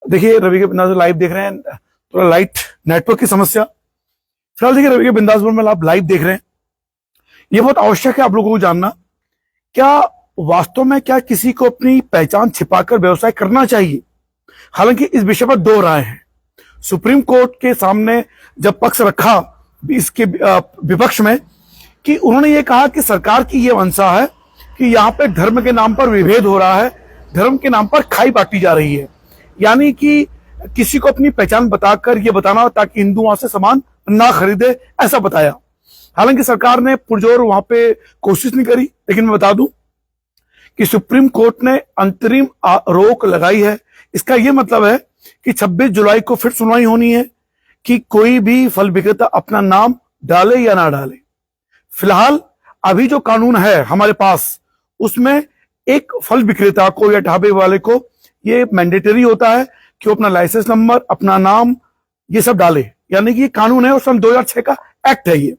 देखिए रवि के बिंदास लाइव देख रहे हैं, थोड़ा लाइट नेटवर्क की समस्या। फिलहाल देखिए रवि के बिंदास में आप लाइव देख रहे हैं। ये बहुत आवश्यक है आप लोगों को जानना, क्या वास्तव में क्या किसी को अपनी पहचान छिपाकर व्यवसाय करना चाहिए। हालांकि इस विषय पर दो राय हैं। सुप्रीम कोर्ट के सामने जब पक्ष रखा इसके विपक्ष में, कि उन्होंने ये कहा कि सरकार की ये मंशा है कि यहाँ पे धर्म के नाम पर विभेद हो रहा है, धर्म के नाम पर खाई बांटी जा रही है, यानी कि किसी को अपनी पहचान बताकर ये बताना ताकि हिंदू वहां से सामान ना खरीदे, ऐसा बताया। हालांकि सरकार ने पुरजोर वहां पे कोशिश नहीं करी, लेकिन मैं बता दूं कि सुप्रीम कोर्ट ने अंतरिम रोक लगाई है। इसका यह मतलब है कि 26 जुलाई को फिर सुनवाई होनी है कि कोई भी फल विक्रेता अपना नाम डाले या ना डाले। फिलहाल अभी जो कानून है हमारे पास, उसमें एक फल विक्रेता को या ढाबे वाले को ये मैंडेटरी होता है कि वो अपना लाइसेंस नंबर, अपना नाम, ये सब डाले, यानी कि ये कानून है और सन 2006 का एक्ट है ये।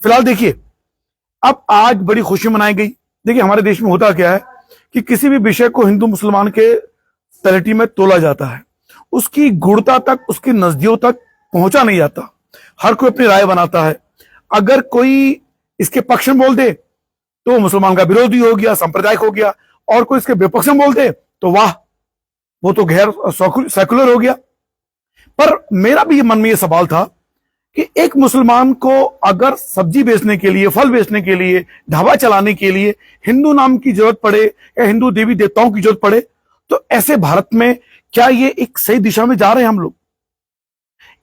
फिलहाल देखिए, अब आज बड़ी खुशी मनाई गई। देखिए हमारे देश में होता क्या है कि किसी भी विषय को हिंदू मुसलमान के तलटी में तोला जाता है, उसकी गुणता तक, उसकी नजदियों तक पहुंचा नहीं जाता। हर कोई अपनी राय बनाता है। अगर कोई इसके पक्ष में बोल दे तो मुसलमान का विरोधी हो गया, सांप्रदायिक हो गया, और कोई इसके विपक्ष में बोल दे तो वाह, वो तो गैर सेकुलर हो गया। पर मेरा भी मन में यह सवाल था कि एक मुसलमान को अगर सब्जी बेचने के लिए, फल बेचने के लिए, ढाबा चलाने के लिए हिंदू नाम की जरूरत पड़े या हिंदू देवी देवताओं की जरूरत पड़े, तो ऐसे भारत में क्या ये एक सही दिशा में जा रहे हैं हम लोग।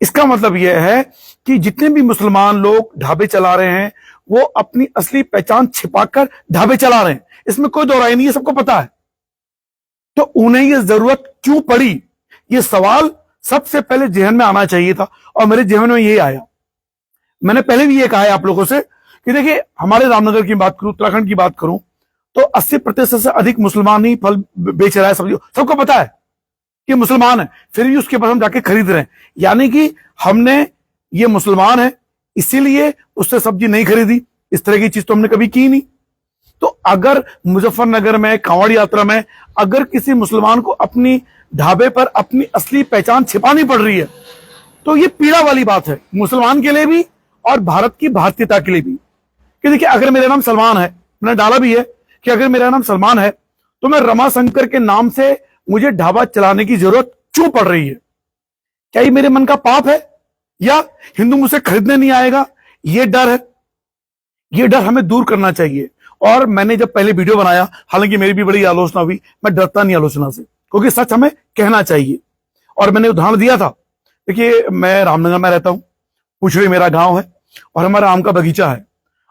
इसका मतलब यह है कि जितने भी मुसलमान लोग ढाबे चला रहे हैं वो अपनी असली पहचान छिपाकर ढाबे चला रहे हैं, इसमें कोई दो राय नहीं है, सबको पता है। तो उन्हें ये जरूरत क्यों पड़ी, ये सवाल सबसे पहले जहन में आना चाहिए था, और मेरे जहन में यही आया। मैंने पहले भी ये कहा है आप लोगों से कि देखिए हमारे रामनगर की बात करूं, उत्तराखंड की बात करूं, तो 80% से अधिक मुसलमान ही फल बेच रहा है, सब्जी, सबको पता है कि मुसलमान है, फिर भी उसके पास हम जाके खरीद रहे हैं, यानी कि हमने, ये मुसलमान है इसीलिए उससे सब्जी नहीं खरीदी। इस तरह की चीज तो हमने कभी की नहीं। तो अगर मुजफ्फरनगर में कांवड़ यात्रा में अगर किसी मुसलमान को अपनी ढाबे पर अपनी असली पहचान छिपानी पड़ रही है, तो ये पीड़ा वाली बात है मुसलमान के लिए भी और भारत की भारतीयता के लिए भी। कि देखिए अगर मेरा नाम सलमान है, मैंने डाला भी है कि अगर मेरा नाम सलमान है तो मैं रमाशंकर के नाम से मुझे ढाबा चलाने की जरूरत क्यों पड़ रही है। क्या ये मेरे मन का पाप है, या हिंदू मुझसे खरीदने नहीं आएगा, ये डर है। ये डर हमें दूर करना चाहिए। और मैंने जब पहले वीडियो बनाया, हालांकि मेरी भी बड़ी आलोचना हुई, मैं डरता नहीं आलोचना से, क्योंकि सच हमें कहना चाहिए। और मैंने उदाहरण दिया था, देखिए मैं रामनगर में रहता हूं, पुछड़ी मेरा गांव है और हमारा आम का बगीचा है,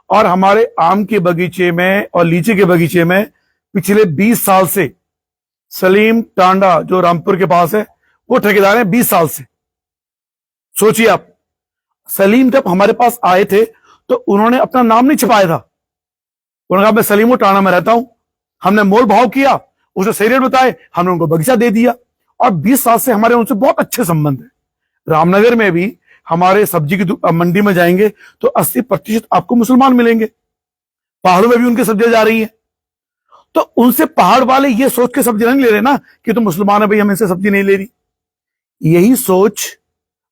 और हमारे आम के बगीचे में और लीची के बगीचे में पिछले 20 साल से सलीम टांडा, जो रामपुर के पास है, वो ठेकेदार है 20 साल से। सोचिए आप, सलीम जब हमारे पास आए थे तो उन्होंने अपना नाम नहीं छिपाया था। उन्होंने कहा मैं सलीम टांडा में रहता हूं। हमने मोल भाव किया, उसे सही रेट बताए, हमने उनको बगीचा दे दिया, और 20 साल से हमारे उनसे बहुत अच्छे संबंध है। रामनगर में भी हमारे सब्जी की मंडी में जाएंगे तो 80% आपको मुसलमान मिलेंगे। पहाड़ों में भी उनकी सब्जियां जा रही है, तो उनसे पहाड़ वाले ये सोच के सब्जी नहीं ले रहे ना कि तो मुसलमान है भाई, हम इनसे सब्जी नहीं ले रही। यही सोच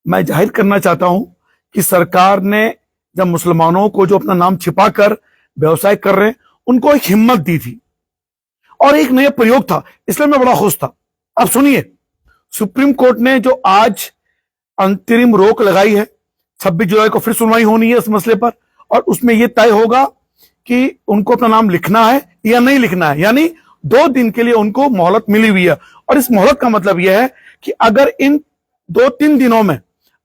मैं जाहिर करना चाहता हूं कि सरकार ने जब मुसलमानों को जो अपना नाम छिपाकर व्यवसाय कर रहे हैं, उनको एक हिम्मत दी थी और एक नया प्रयोग था, इसलिए मैं बड़ा खुश था। अब सुनिए, सुप्रीम कोर्ट ने जो आज अंतरिम रोक लगाई है, 26 जुलाई को फिर सुनवाई होनी है इस मसले पर, और उसमें यह तय होगा कि उनको अपना नाम लिखना है या नहीं लिखना है। यानी 2 दिन के लिए उनको मोहलत मिली हुई है, और इस मोहलत का मतलब यह है कि अगर इन 2-3 दिनों में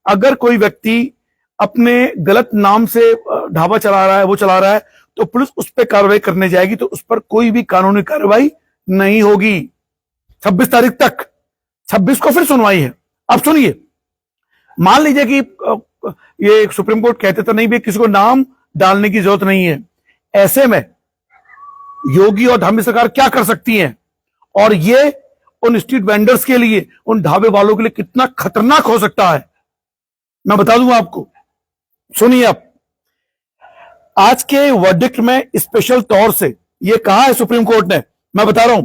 अगर कोई व्यक्ति अपने गलत नाम से ढाबा चला रहा है, वो चला रहा है, तो पुलिस उस पर कार्रवाई करने जाएगी, तो उस पर कोई भी कानूनी कार्रवाई नहीं होगी 26 तारीख तक। 26 को फिर सुनवाई है। अब सुनिए, मान लीजिए कि ये सुप्रीम कोर्ट कहते तो नहीं भी किसी को नाम डालने की जरूरत नहीं है, ऐसे में योगी और धामी सरकार क्या कर सकती है, और ये उन स्ट्रीट वेंडर्स के लिए, उन ढाबे वालों के लिए कितना खतरनाक हो सकता है, मैं बता दूंगा आपको। सुनिए, आप आज के वर्डिक्ट में स्पेशल तौर से यह कहा है सुप्रीम कोर्ट ने, मैं बता रहा हूं,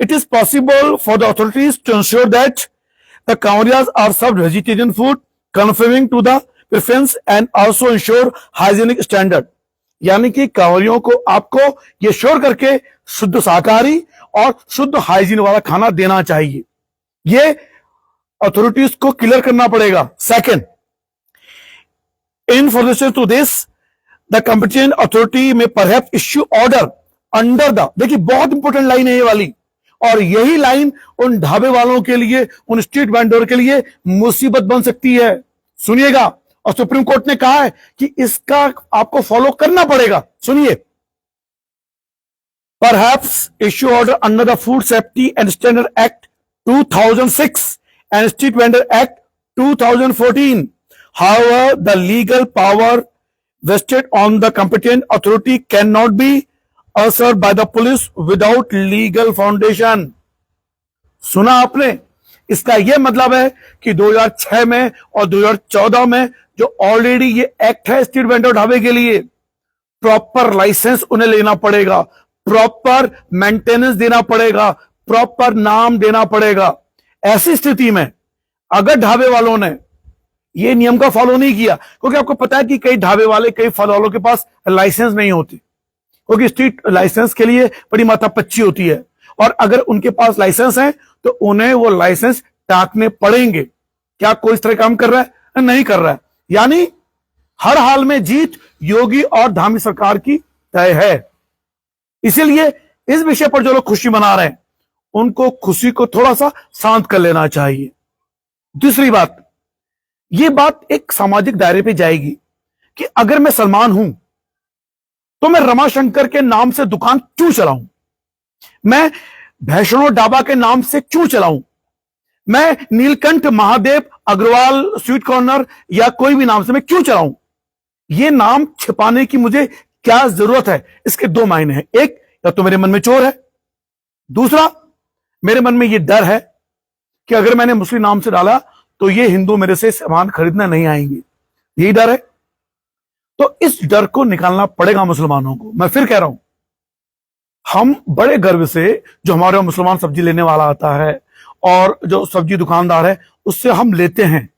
it is possible for the authorities to ensure that the kanwariyas are served vegetarian food confirming to the preference and also ensure hygienic standard. यानी कि कांवरियों को आपको ये श्योर करके शुद्ध शाकाहारी और शुद्ध हाइजीन वाला खाना देना चाहिए। ये अथॉरिटीज को क्लियर करना पड़ेगा। Second, in for to this the competent authority में perhaps issue order under the, देखिए बहुत इंपॉर्टेंट लाइन है ये वाली, और यही लाइन उन ढाबे वालों के लिए, उन स्ट्रीट वेंडर के लिए मुसीबत बन सकती है। सुनिएगा, और सुप्रीम कोर्ट ने कहा है कि इसका आपको फॉलो करना पड़ेगा। सुनिए, perhaps issue order under the food safety and standard act 2006 and Street Vendor Act 2014. However, the legal power vested on the competent authority cannot be usurped by the police without legal foundation. सुना आपने? इसका यह मतलब है कि 2006 में और 2014 में जो ऑलरेडी ये एक्ट है स्ट्रीट वेंडर ढाबे के लिए, प्रॉपर लाइसेंस उन्हें लेना पड़ेगा, प्रॉपर मेंटेनेंस देना पड़ेगा, प्रॉपर नाम देना पड़ेगा। ऐसी स्थिति में अगर ढाबे वालों ने ये नियम का फॉलो नहीं किया, क्योंकि आपको पता है कि कई ढाबे वाले, कई फल वालों के पास लाइसेंस नहीं होती, क्योंकि स्ट्रीट लाइसेंस के लिए बड़ी माथापच्ची होती है, और अगर उनके पास लाइसेंस है तो उन्हें वो लाइसेंस टांकने पड़ेंगे। क्या कोई इस तरह काम कर रहा है? नहीं कर रहा है। यानी हर हाल में जीत योगी और धामी सरकार की तय है। इसीलिए इस विषय पर जो लोग खुशी मना रहे हैं उनको खुशी को थोड़ा सा शांत कर लेना चाहिए। दूसरी बात, यह बात एक सामाजिक दायरे पे जाएगी कि अगर मैं सलमान हूं तो मैं रमाशंकर के नाम से दुकान क्यों चलाऊं, मैं वैष्णो ढाबा के नाम से क्यों चलाऊं, मैं नीलकंठ महादेव अग्रवाल स्वीट कॉर्नर या कोई भी नाम से मैं क्यों चलाऊं। यह नाम छिपाने की मुझे क्या जरूरत है? इसके दो मायने हैं। एक, या तो मेरे मन में चोर है, दूसरा मेरे मन में यह डर है कि अगर मैंने मुस्लिम नाम से डाला तो ये हिंदू मेरे से सामान खरीदने नहीं आएंगे। यही डर है। तो इस डर को निकालना पड़ेगा मुसलमानों को। मैं फिर कह रहा हूं, हम बड़े गर्व से, जो हमारे मुसलमान सब्जी लेने वाला आता है और जो सब्जी दुकानदार है उससे हम लेते हैं,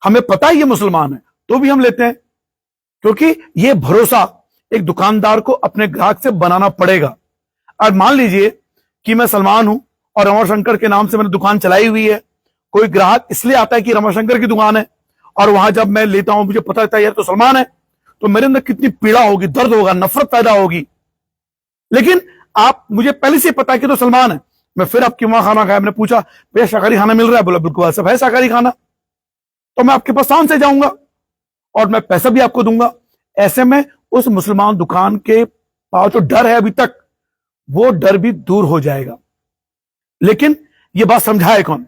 हमें पता है ये मुसलमान है तो भी हम लेते हैं, क्योंकि ये भरोसा एक दुकानदार को अपने ग्राहक से बनाना पड़ेगा। और मान लीजिए कि मैं सलमान हूं और रमाशंकर के नाम से मैंने दुकान चलाई हुई है, कोई ग्राहक इसलिए आता है कि रमाशंकर की दुकान है, और वहां जब मैं लेता हूं मुझे पता रहता है यार तो सलमान है, तो मेरे अंदर कितनी पीड़ा होगी, दर्द होगा, नफरत पैदा होगी। लेकिन आप, मुझे पहले से पता है कि तो सलमान है। मैं फिर आपके वहां खाना खाया, मैंने पूछा भैया शाकाहारी खाना मिल रहा है? बोला बिल्कुल सब है शाकाहारी खाना। तो मैं आपके पास शान से जाऊंगा और मैं पैसा भी आपको दूंगा। ऐसे में उस मुसलमान दुकान के पास जो डर है अभी तक, वो डर भी दूर हो जाएगा। लेकिन यह बात समझाए कौन?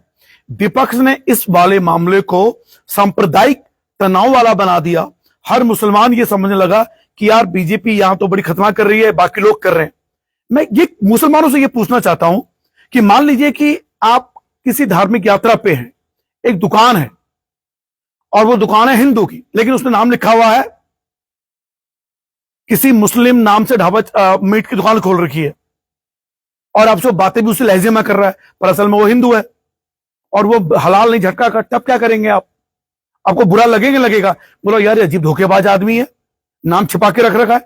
विपक्ष ने इस वाले मामले को सांप्रदायिक तनाव वाला बना दिया। हर मुसलमान यह समझने लगा कि यार बीजेपी यहां तो बड़ी खतरनाक कर रही है, बाकी लोग कर रहे हैं। मैं ये मुसलमानों से यह पूछना चाहता हूं कि मान लीजिए कि आप किसी धार्मिक यात्रा पे हैं, एक दुकान है और वो दुकान है हिंदू की, लेकिन उसने नाम लिखा हुआ है किसी मुस्लिम नाम से, ढाबा मीट की दुकान खोल रखी है, और आपसे बातें भी उसी लहजे में कर रहा है, पर असल में वो हिंदू है और वो हलाल नहीं झटका कर, तब क्या करेंगे आप? आपको बुरा लगेगा। बोलो यार अजीब धोखेबाज आदमी है, नाम छिपा के रख रखा है।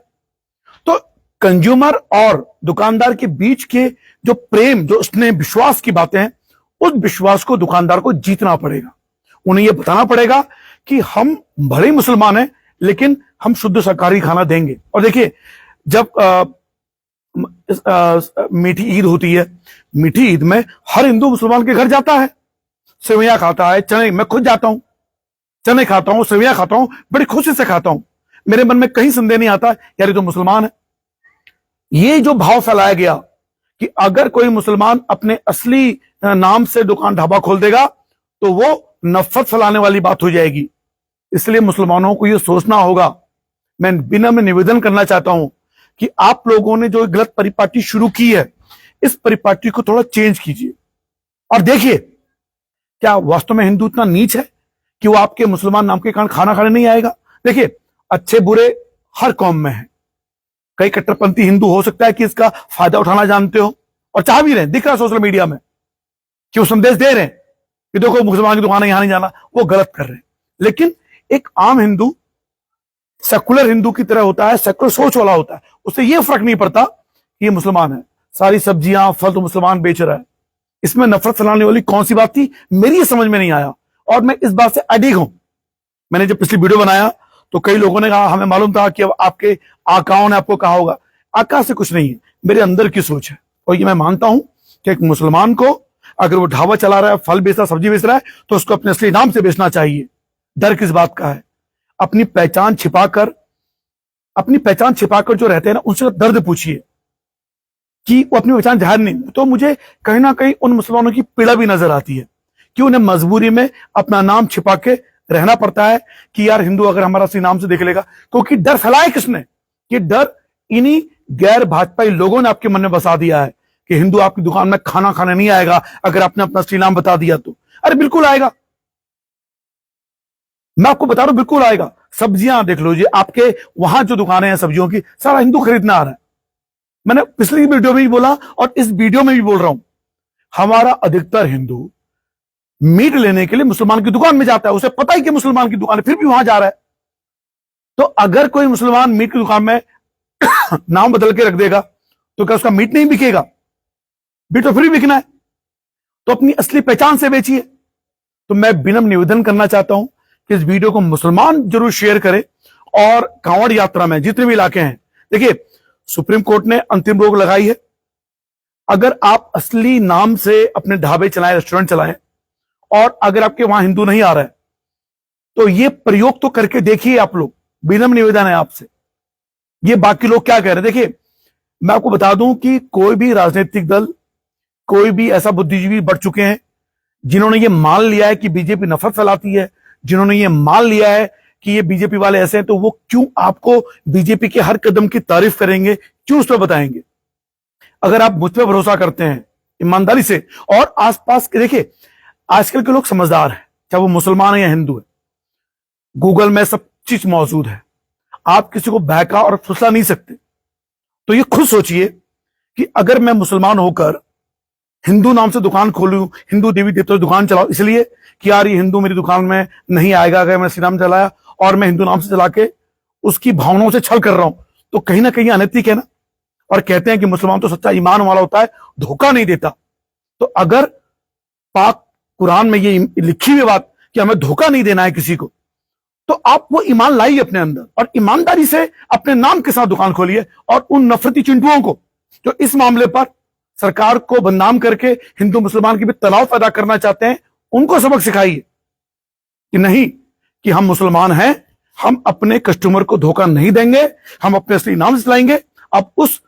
तो कंज्यूमर और दुकानदार के बीच के जो प्रेम, जो स्नेह, विश्वास की बातें हैं, उस विश्वास को दुकानदार को जीतना पड़ेगा। उन्हें यह बताना पड़ेगा कि हम भले ही मुसलमान हैं लेकिन हम शुद्ध शाकाहारी खाना देंगे। और देखिए, जब मीठी ईद होती है, मीठी ईद में हर हिंदू मुसलमान के घर जाता है, सेवैयां खाता है, चने, मैं खुद जाता हूं, चने खाता हूं, सेवैयां खाता हूं, बड़ी खुशी से खाता हूं। मेरे मन में कहीं संदेह नहीं आता यार ये तो मुसलमान है। ये जो भाव फैलाया गया कि अगर कोई मुसलमान अपने असली नाम से दुकान ढाबा खोल देगा तो वो नफरत फैलाने वाली बात हो जाएगी। इसलिए मुसलमानों को यह सोचना होगा। मैं विनम्र निवेदन करना चाहता हूं कि आप लोगों ने जो गलत परिपाटी शुरू की है, इस परिपाटी को थोड़ा चेंज कीजिए और देखिए क्या वास्तव में हिंदू इतना नीच है कि वो आपके मुसलमान नाम के कारण खाना खाने नहीं आएगा। देखिए, अच्छे बुरे हर कौम में है। कई कट्टरपंथी हिंदू हो सकता है कि इसका फायदा उठाना जानते हो और चाह भी रहे हैं, दिख रहा है सोशल मीडिया में कि वो संदेश दे रहे हैं कि देखो मुसलमान की दुकान है, यहां नहीं जाना, वो गलत कर रहे हैं। लेकिन एक आम हिंदू सेकुलर हिंदू की तरह होता है, सेकुलर सोच वाला होता है, उससे ये फर्क नहीं पड़ता कि ये मुसलमान है, सारी सब्जियां फल तो मुसलमान बेच रहा है। इसमें नफरत फैलाने वाली कौन सी बात थी, मेरी ये समझ में नहीं आया, और मैं इस बात से अडिग हूं। मैंने जब पिछली वीडियो बनाया तो कई लोगों ने कहा हमें मालूम था कि अब आपके आकाओं ने आपको कहा होगा। आका से कुछ नहीं है, मेरे अंदर की सोच है। और ये मैं मानता हूं कि एक मुसलमान को अगर वो ढाबा चला रहा है, फल बेच रहा है, सब्जी बेच रहा है, तो उसको अपने असली नाम से बेचना चाहिए। डर किस बात का है? अपनी पहचान छिपाकर जो रहते हैं ना, उनसे दर्द पूछिए कि वो अपनी पहचान जाहिर नहीं। तो मुझे कहीं ना कहीं उन मुसलमानों की पीड़ा भी नजर आती है कि उन्हें मजबूरी में अपना नाम छिपा के रहना पड़ता है कि यार हिंदू अगर हमारा असली नाम से देख लेगा। क्योंकि डर फैलाया किसने? ये डर इन्हीं गैर भाजपाई लोगों ने आपके मन में बसा दिया है कि हिंदू आपकी दुकान में खाना खाने नहीं आएगा अगर आपने अपना असली नाम बता दिया तो। अरे बिल्कुल आएगा, मैं आपको बता रहा हूं, बिल्कुल आएगा। सब्जियां देख लो जी, आपके वहां जो दुकानें हैं सब्जियों की, सारा हिंदू खरीदना आ रहा है। मैंने पिछली वीडियो में भी बोला और इस वीडियो में भी बोल रहा हूं, हमारा अधिकतर हिंदू मीट लेने के लिए मुसलमान की दुकान में जाता है। उसे पता ही कि मुसलमान की दुकान है, फिर भी वहां जा रहा है। तो अगर कोई मुसलमान मीट की दुकान में नाम बदल के रख देगा तो क्या उसका मीट नहीं बिकेगा? मीट तो फिर बिकना है, तो अपनी असली पहचान से बेचिए। तो मैं विनम्र निवेदन करना चाहता हूं कि इस वीडियो को मुसलमान जरूर शेयर करें। और कांवड़ यात्रा में जितने भी इलाके हैं, देखिए सुप्रीम कोर्ट ने अंतिम रोक लगाई है। अगर आप असली नाम से अपने ढाबे चलाएं, रेस्टोरेंट चलाएं, और अगर आपके वहां हिंदू नहीं आ रहा है तो ये प्रयोग तो करके देखिए आप लोग, विनम्र निवेदन है आपसे। ये बाकी लोग क्या कह रहे हैं, देखिए मैं आपको बता दूं कि कोई भी राजनीतिक दल, कोई भी ऐसा बुद्धिजीवी बढ़ चुके हैं जिन्होंने ये मान लिया है कि बीजेपी नफरत फैलाती है, जिन्होंने ये मान लिया है कि ये बीजेपी वाले ऐसे हैं, तो वो क्यों आपको बीजेपी के हर कदम की तारीफ करेंगे, क्यों उस पर बताएंगे? अगर आप मुझ पर भरोसा करते हैं ईमानदारी से, और आसपास के देखिए आजकल के लोग समझदार हैं, चाहे वो मुसलमान है या हिंदू है, गूगल में सब चीज मौजूद है, आप किसी को बहका और फुसला नहीं सकते। तो ये खुद सोचिए कि अगर मैं मुसलमान होकर हिंदू नाम से दुकान खोलूं, हिंदू देवी देवता की दुकान चलाऊं, इसलिए कि यार ये हिंदू मेरी दुकान में नहीं आएगा अगर मैं श्री नाम चलाया, और मैं हिंदू नाम से चला के उसकी भावनाओं से छल कर रहा हूं, तो कहीं ना कहीं अनैतिक है ना। और कहते हैं कि मुसलमान तो सच्चा ईमान वाला होता है, धोखा नहीं देता। तो अगर पाक कुरान में ये लिखी हुई बात कि हमें धोखा नहीं देना है किसी को, तो आप वो ईमान लाइए अपने अंदर और ईमानदारी से अपने नाम के साथ दुकान खोलिए। और उन नफरती चिंटुओं को जो इस मामले पर सरकार को बदनाम करके हिंदू मुसलमान के बीच तनाव पैदा करना चाहते हैं, उनको सबक सिखाइए कि नहीं, कि हम मुसलमान हैं, हम अपने कस्टमर को धोखा नहीं देंगे, हम अपने असली नाम से चलाएंगे। अब उस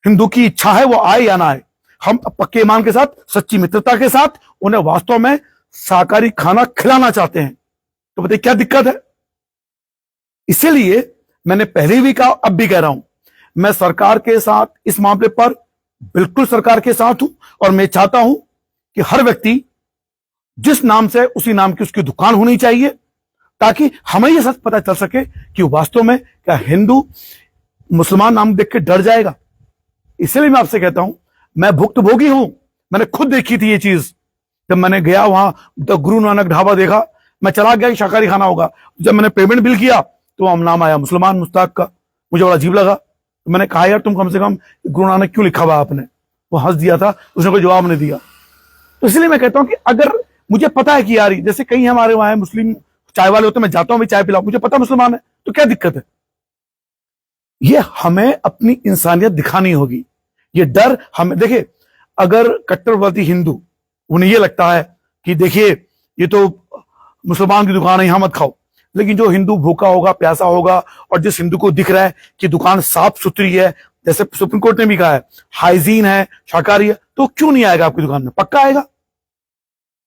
हिंदू की इच्छा है वो आए या ना आए, हम पक्के ईमान के साथ, सच्ची मित्रता के साथ उन्हें वास्तव में शाकाहारी खाना खिलाना चाहते हैं। तो बताइए क्या दिक्कत है? इसीलिए मैंने पहले भी कहा, अब भी कह रहा हूं, मैं सरकार के साथ इस मामले पर बिल्कुल सरकार के साथ हूं। और मैं चाहता हूं कि हर व्यक्ति जिस नाम से उसी नाम की उसकी दुकान होनी चाहिए, ताकि हमें यह सच पता चल सके कि वास्तव में क्या हिंदू मुसलमान नाम देख के डर जाएगा। इसलिए मैं आपसे कहता हूं, मैं भुक्तभोगी हूं, मैंने खुद देखी थी ये चीज। जब मैंने गया वहां द गुरु नानक ढाबा देखा, मैं चला गया कि शाकाहारी खाना होगा। जब मैंने पेमेंट बिल किया तो वहां नाम आया मुसलमान मुश्ताक का, मुझे बड़ा अजीब लगा। तो मैंने कहा यार तुम कम से कम गुरु नानक क्यों लिखा हुआ आपने? वो हंस दिया था, उसने कोई जवाब नहीं दिया। तो इसलिए मैं कहता हूं कि अगर मुझे पता है कि यार जैसे कई हमारे वहां मुस्लिम चाय वाले होते, मैं जाता हूं भी चाय पिलाऊं, मुझे पता मुसलमान है, तो क्या दिक्कत है? ये हमें अपनी इंसानियत दिखानी होगी। ये डर हमें, देखिए अगर कट्टरवादी हिंदू, उन्हें ये लगता है कि देखिए ये तो मुसलमान की दुकान है, यहां मत खाओ, लेकिन जो हिंदू भूखा होगा, प्यासा होगा, और जिस हिंदू को दिख रहा है कि दुकान साफ सुथरी है, जैसे सुप्रीम कोर्ट ने भी कहा है हाइजीन है, शाकाहारी है, तो क्यों नहीं आएगा आपकी दुकान में? पक्का आएगा।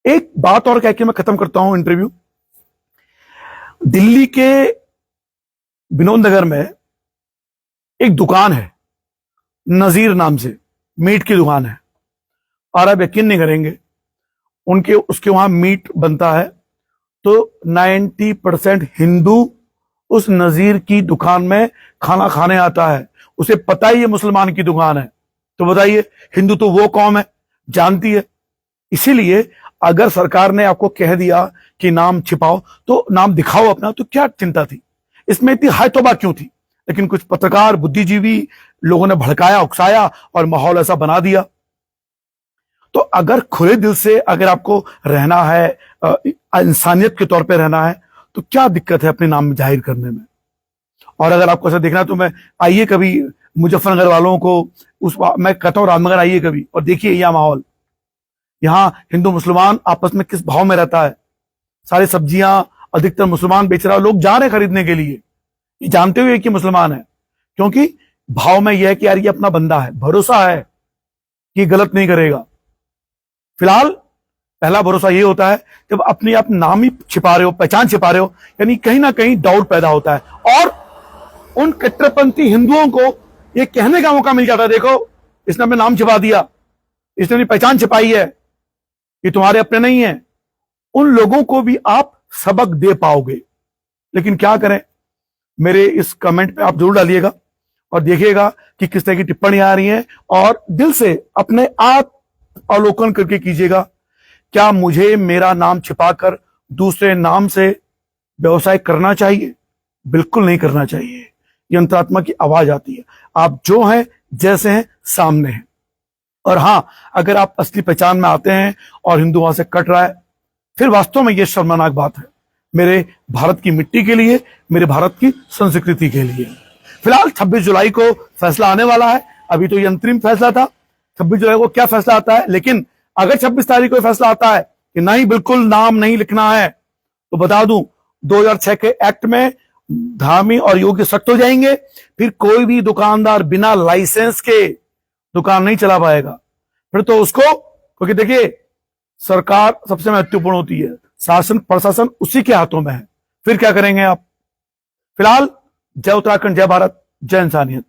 एक बात और कह के मैं खत्म करता हूं इंटरव्यू। दिल्ली के विनोद नगर में एक दुकान है नजीर नाम से, मीट की दुकान है, और आप यकीन नहीं करेंगे उसके वहां मीट बनता है तो 90% हिंदू उस नजीर की दुकान में खाना खाने आता है। उसे पता ही है मुसलमान की दुकान है। तो बताइए, हिंदू तो वो कौम है जानती है। इसीलिए अगर सरकार ने आपको कह दिया कि नाम छिपाओ तो नाम दिखाओ अपना, तो क्या चिंता थी? इसमें इतनी हाय तौबा क्यों थी? लेकिन कुछ पत्रकार, बुद्धिजीवी लोगों ने भड़काया, उकसाया और माहौल ऐसा बना दिया। तो अगर खुले दिल से अगर आपको रहना है, इंसानियत के तौर पे रहना है, तो क्या दिक्कत है अपने नाम जाहिर करने में? और अगर आपको ऐसा देखना है तो मैं आइए कभी मुजफ्फरनगर वालों को मैं कहता हूं रामनगर आइए कभी और देखिए यह माहौल। यहां हिंदू मुसलमान आपस में किस भाव में रहता है। सारी सब्जियां अधिकतर मुसलमान बेच रहा है, लोग जा रहे हैं खरीदने के लिए, ये जानते हुए कि मुसलमान है, क्योंकि भाव में यह है कि यार ये अपना बंदा है, भरोसा है कि गलत नहीं करेगा। फिलहाल पहला भरोसा ये होता है जब अपने आप नाम ही छिपा रहे हो, पहचान छिपा रहे हो, यानी कहीं ना कहीं डाउट पैदा होता है और उन कट्टरपंथी हिंदुओं को ये कहने का मौका मिल जाता है, देखो इसने अपना नाम छिपा दिया, इसने अपनी पहचान छिपाई है, ये तुम्हारे अपने नहीं है। उन लोगों को भी आप सबक दे पाओगे। लेकिन क्या करें, मेरे इस कमेंट पे आप जरूर डालिएगा और देखिएगा कि किस तरह की टिप्पणियां आ रही हैं और दिल से अपने आप अवलोकन करके कीजिएगा, क्या मुझे मेरा नाम छिपाकर दूसरे नाम से व्यवसाय करना चाहिए? बिल्कुल नहीं करना चाहिए। ये अंतरात्मा की आवाज आती है, आप जो हैं जैसे हैं सामने हैं। और हां, अगर आप असली पहचान में आते हैं और हिंदू वहां से कट रहा है, फिर वास्तव में यह शर्मनाक बात है मेरे भारत की मिट्टी के लिए, मेरे भारत की संस्कृति के लिए। फिलहाल 26 जुलाई को फैसला आने वाला है। अभी तो ये अंतरिम फैसला था, 26 जुलाई को क्या फैसला आता है। लेकिन अगर 26 तारीख को फैसला आता है कि नहीं, बिल्कुल नाम नहीं लिखना है, तो बता दूं 2006 के एक्ट में धार्मिक और योग्य सख्त हो जाएंगे। फिर कोई भी दुकानदार बिना लाइसेंस के दुकान नहीं चला पाएगा। फिर तो उसको, क्योंकि देखिए सरकार सबसे महत्वपूर्ण होती है, शासन प्रशासन उसी के हाथों में है। फिर क्या करेंगे आप? फिलहाल जय उत्तराखंड, जय भारत, जय इंसानियत।